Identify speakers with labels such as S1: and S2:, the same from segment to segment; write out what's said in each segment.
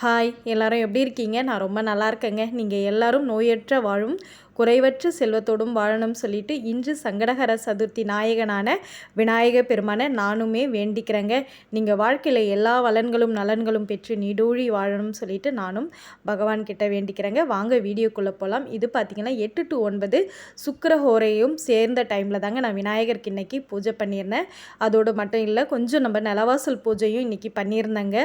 S1: Hi எல்லாரும் எப்படி இருக்கீங்க? நான் ரொம்ப நல்லா இருக்கேங்க. நீங்கள் எல்லாரும் நோயற்ற வாழும் குறைவற்ற செல்வத்தோடும் வாழணும்னு சொல்லிட்டு இன்று சங்கடஹர சதுர்த்தி நாயகனான விநாயக பெருமானை நானுமே வேண்டிக்கிறேங்க. நீங்கள் வாழ்க்கையில் எல்லா வளன்களும் நலன்களும் பெற்று நீடூழி வாழணும்னு சொல்லிட்டு நானும் பகவான் கிட்ட வேண்டிக்கிறேங்க. வாங்க வீடியோக்குள்ளே போகலாம். இது பார்த்திங்கன்னா 8 to 9 சுக்கிரஹோரையும் சேர்ந்த டைமில் தாங்க நான் விநாயகருக்கு இன்றைக்கி பூஜை பண்ணியிருந்தேன். அதோடு மட்டும் இல்லை, கொஞ்சம் நம்ம நிலவாசல் பூஜையும் இன்றைக்கி பண்ணியிருந்தேங்க.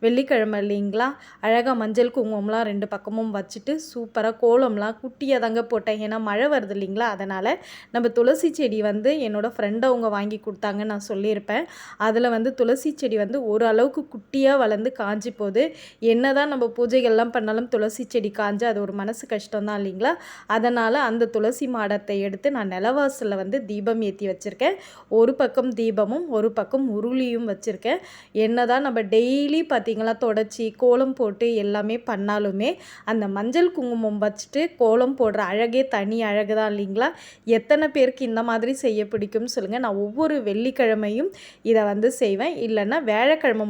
S1: வெள்ளிக்கிழமை இல்லைங்களா, அழகாக மஞ்சள் குங்குமம்லாம் 2 பக்கமும் வச்சுட்டு சூப்பராக கோலம்லாம் குட்டியாக தாங்க போட்டேன். ஏன்னா மழை வருது இல்லைங்களா, அதனால் நம்ம துளசி செடி வந்து என்னோடய ஃப்ரெண்டு அவங்க வாங்கி கொடுத்தாங்க, நான் சொல்லியிருப்பேன். அதில் வந்து துளசி செடி வந்து ஓரளவுக்கு குட்டியாக வளர்ந்து காஞ்சி போகுது. என்ன தான் நம்ம பூஜைகள்லாம் பண்ணாலும் துளசி செடி காஞ்சு அது ஒரு மனசு கஷ்டம் தான் இல்லைங்களா. அதனால் அந்த துளசி மாடத்தை எடுத்து நான் நிலவாசலில் வந்து தீபம் ஏற்றி வச்சுருக்கேன். ஒரு பக்கம் தீபமும் ஒரு பக்கம் உருளியும் வச்சுருக்கேன். என்ன தான் நம்ம டெய்லி பார்த்திங்களா தொடச்சி கோலம் போட்டு எல்லாமே பண்ணாலுமே அந்த மஞ்சள் குங்குமம் வச்சுட்டு கோலம் போடுற அழகே தனி அழகு தான் இல்லைங்களா. எத்தனை பேருக்கு இந்த மாதிரி செய்ய பிடிக்கும்னு சொல்லுங்கள். நான் ஒவ்வொரு வெள்ளிக்கிழமையும் இதை வந்து செய்வேன். இல்லைன்னா வியாழக்கிழமை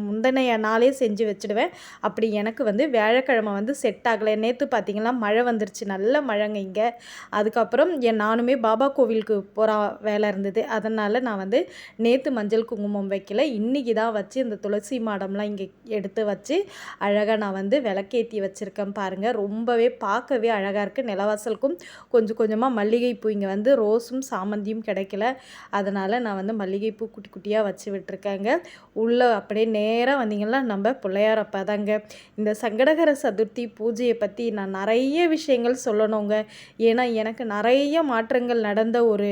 S1: முந்தனைய நாளே செஞ்சு வச்சுடுவேன். அப்படி எனக்கு வந்து வியாழக்கிழமை வந்து செட் ஆகலை. நேற்று பார்த்திங்கன்னா மழை வந்துருச்சு, நல்ல மழைங்க இங்கே. அதுக்கப்புறம் நானுமே பாபா கோவிலுக்கு போகிற வேலை இருந்தது, அதனால் நான் வந்து நேற்று மஞ்சள் குங்குமம் வைக்கல. இன்றைக்கி தான் வச்சு இந்த துளசி மாடம்லாம் இங்கே எடுத்து வச்சு அழகாக நான் வந்து விளக்கேற்றி வச்சுருக்கேன் பாருங்கள். ரொம்பவே பார்க்கவே அழகாக இருக்குது. நிலவாசலுக்கும் கொஞ்சம் கொஞ்சமாக மல்லிகைப்பூ, இங்கே வந்து ரோஸும் சாமந்தியும் கிடைக்கல, அதனால் நான் வந்து மல்லிகைப்பூ குட்டி குட்டியாக வச்சு விட்டுருக்கேங்க. உள்ளே அப்படியே நேராக வந்தீங்கன்னா நம்ம பிள்ளையாரப்பா தாங்க. இந்த சங்கடகர சதுர்த்தி பூஜையை பற்றி நான் நிறைய விஷயங்கள் சொல்லணுங்க. ஏன்னா எனக்கு நிறைய மாற்றங்கள் நடந்த ஒரு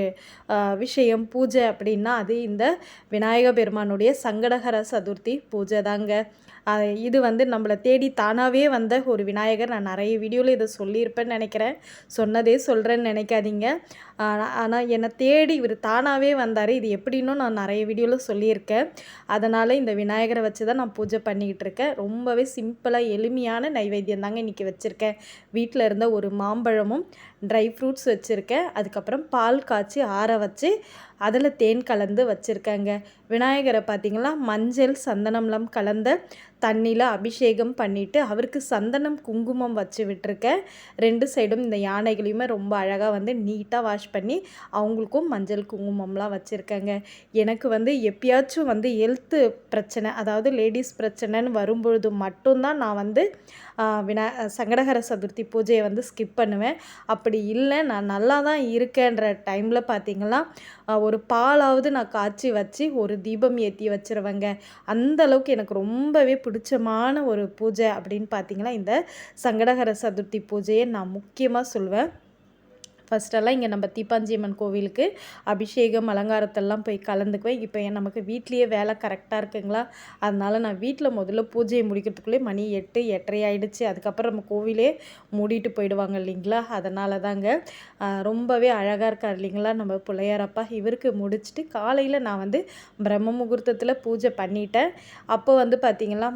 S1: விஷயம் பூஜை அப்படின்னா அது இந்த விநாயக பெருமானுடைய சங்கடகர சதுர்த்தி பூஜை தாங்க. இது வந்து நம்மளை தேடி தானாகவே வந்த ஒரு விநாயகர். நான் நிறைய வீடியோவில் இதை சொல்லியிருப்பேன்னு நினைக்கிறேன், சொன்னதே சொல்கிறேன்னு நினைக்காதீங்க. ஆனால் என்னை தேடி இவர் தானாகவே வந்தார். இது எப்படின்னும் நான் நிறைய வீடியோவில் சொல்லியிருக்கேன். அதனால் இந்த விநாயகரை வச்சு தான் நான் பூஜை பண்ணிக்கிட்டு இருக்கேன். ரொம்பவே சிம்பிளாக எளிமையான நைவேத்தியம் தாங்க இன்றைக்கி வச்சுருக்கேன். வீட்டில் இருந்த ஒரு மாம்பழமும் ட்ரை ஃப்ரூட்ஸ் வச்சுருக்கேன். அதுக்கப்புறம் பால் காய்ச்சி ஆற வச்சு அதில் தேன் கலந்து வச்சுருக்கேங்க. விநாயகரை பார்த்திங்களா மஞ்சள் சந்தனம்லாம் கலந்த தண்ணியில் அபிஷேகம் பண்ணிவிட்டு அவருக்கு சந்தனம் குங்குமம் வச்சு விட்டுருக்கேன். 2 சைடும் இந்த யானைகளையுமே ரொம்ப அழகாக வந்து நீட்டாக வாஷ் பண்ணி அவங்களுக்கும் மஞ்சள் குங்குமம்லாம் வச்சுருக்கேங்க. எனக்கு வந்து எப்பயாச்சும் வந்து ஹெல்த்து பிரச்சனை, அதாவது லேடிஸ் பிரச்சனைன்னு வரும்பொழுது மட்டும்தான் நான் வந்து சங்கடகர சதுர்த்தி பூஜையை வந்து ஸ்கிப் பண்ணுவேன். அப்படி இல்லை, நான் நல்லா தான் இருக்கேன்ற டைமில் பார்த்திங்கன்னா ஒரு பாலாவது நான் காய்ச்சி வச்சு ஒரு தீபம் ஏற்றி வச்சுருவேங்க. அந்தளவுக்கு எனக்கு ரொம்பவே பிடிச்சமான ஒரு பூஜை அப்படின்னு பார்த்திங்கன்னா இந்த சங்கடகர சதுர்த்தி பூஜையை நான் முக்கியமாக சொல்வேன். ஃபஸ்ட்டெல்லாம் இங்கே நம்ம தீப்பாஞ்சியம்மன் கோவிலுக்கு அபிஷேகம் அலங்காரத்தெல்லாம் போய் கலந்துக்குவேன். இப்போ நமக்கு வீட்லேயே வேலை கரெக்டாக இருக்குங்களா, அதனால் நான் வீட்டில் முதல்ல பூஜையை முடிக்கிறதுக்குள்ளே மணி 8 8:30 ஆகிடுச்சு. அதுக்கப்புறம் நம்ம கோவிலே மூடிட்டு போயிடுவாங்க இல்லைங்களா, அதனால தாங்க. ரொம்பவே அழகாக இருக்கார் இல்லைங்களா நம்ம பிள்ளையாரப்பா. இவருக்கு முடிச்சுட்டு காலையில் நான் வந்து பிரம்ம முகூர்த்தத்தில் பூஜை பண்ணிட்டேன். அப்போ வந்து பார்த்திங்கன்னா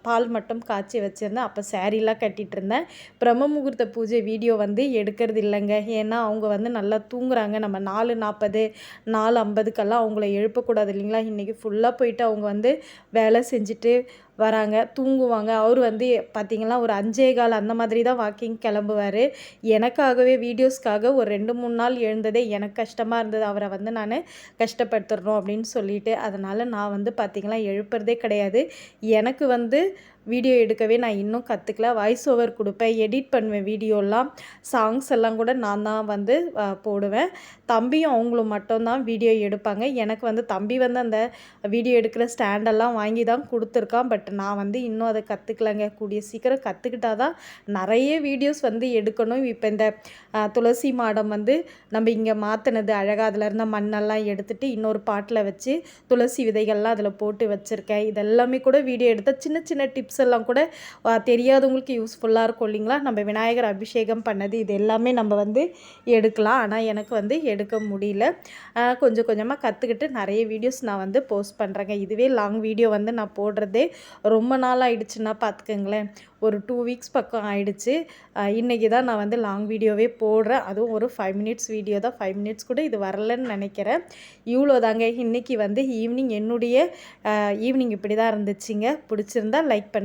S1: பால் மட்டும் காய்ச்சி வச்சுருந்தேன். அப்போ சாரீலாம் கட்டிகிட்டு இருந்தேன். பிரம்ம முகூர்த்த பூஜை வீடியோ வந்து எடுக்கிறது இல்லைங்க. ஏன்னா அவங்க வந்து நல்லா தூங்குறாங்க. நம்ம 4:40 4:50க்கெல்லாம் அவங்கள எழுப்பக்கூடாது இல்லைங்களா. இன்றைக்கி ஃபுல்லாக போயிட்டு அவங்க வந்து வேலை செஞ்சுட்டு வராங்க, தூங்குவாங்க. அவர் வந்து பார்த்திங்கன்னா ஒரு 5:15 அந்த மாதிரி தான் வாக்கிங் கிளம்புவார். எனக்காகவே வீடியோஸ்க்காக ஒரு 2-3 நாள் எழுந்ததே எனக்கு கஷ்டமாக இருந்தது, அவரை வந்து நான் கஷ்டப்படுத்துடணும் அப்படின்னு சொல்லிட்டு. அதனால் நான் வந்து பார்த்திங்கன்னா எழுப்புறதே கிடையாது. எனக்கு வந்து வீடியோ எடுக்கவே நான் இன்னும் கற்றுக்கல. வாய்ஸ் ஓவர் கொடுப்பேன், எடிட் பண்ணுவேன் வீடியோலாம், சாங்ஸ் எல்லாம் கூட நான் தான் வந்து போடுவேன். தம்பியும் அவங்களும் மட்டும்தான் வீடியோ எடுப்பாங்க. எனக்கு வந்து தம்பி வந்து அந்த வீடியோ எடுக்கிற ஸ்டாண்டெல்லாம் வாங்கி தான் கொடுத்துருக்கான். பட் நான் வந்து இன்னும் அதை கற்றுக்கலங்க. கூடிய சீக்கிரம் கற்றுக்கிட்டா தான் நிறைய வீடியோஸ் வந்து எடுக்கணும். இப்போ இந்த துளசி மாடம் வந்து நம்ம இங்கே மாற்றினது அழகாக அதில் இருந்த மண்ணெல்லாம் எடுத்துகிட்டு இன்னொரு பாட்டில் வச்சு துளசி விதைகள்லாம் அதில் போட்டு வச்சுருக்கேன். இதெல்லாமே கூட வீடியோ எடுத்த சின்ன சின்ன டிப்ஸ் எல்லாம் கூட தெரியாதவங்களுக்கு யூஸ்ஃபுல்லாக இருக்கும் இல்லைங்களா. நம்ம விநாயகர் அபிஷேகம் பண்ணது இது எல்லாமே நம்ம வந்து எடுக்கலாம். ஆனால் எனக்கு வந்து எடுக்க முடியல. கொஞ்சம் கொஞ்சமாக கற்றுக்கிட்டு நிறைய வீடியோஸ் நான் வந்து போஸ்ட் பண்ணுறேங்க. இதுவே லாங் வீடியோ வந்து நான் போடுறதே ரொம்ப நாள் ஆகிடுச்சுன்னா பார்த்துக்கங்களேன். ஒரு 2 வீக்ஸ் பக்கம் ஆகிடுச்சு. இன்றைக்கி தான் நான் வந்து லாங் வீடியோவே போடுறேன். அதுவும் ஒரு 5 மினிட்ஸ் வீடியோ தான். 5 மினிட்ஸ் கூட இது வரலன்னு நினைக்கிறேன். இவ்வளோ தாங்க இன்றைக்கி வந்து ஈவினிங் என்னுடைய ஈவினிங் இப்படி தான் இருந்துச்சுங்க. பிடிச்சிருந்தா லைக் பண்ணுங்கள்.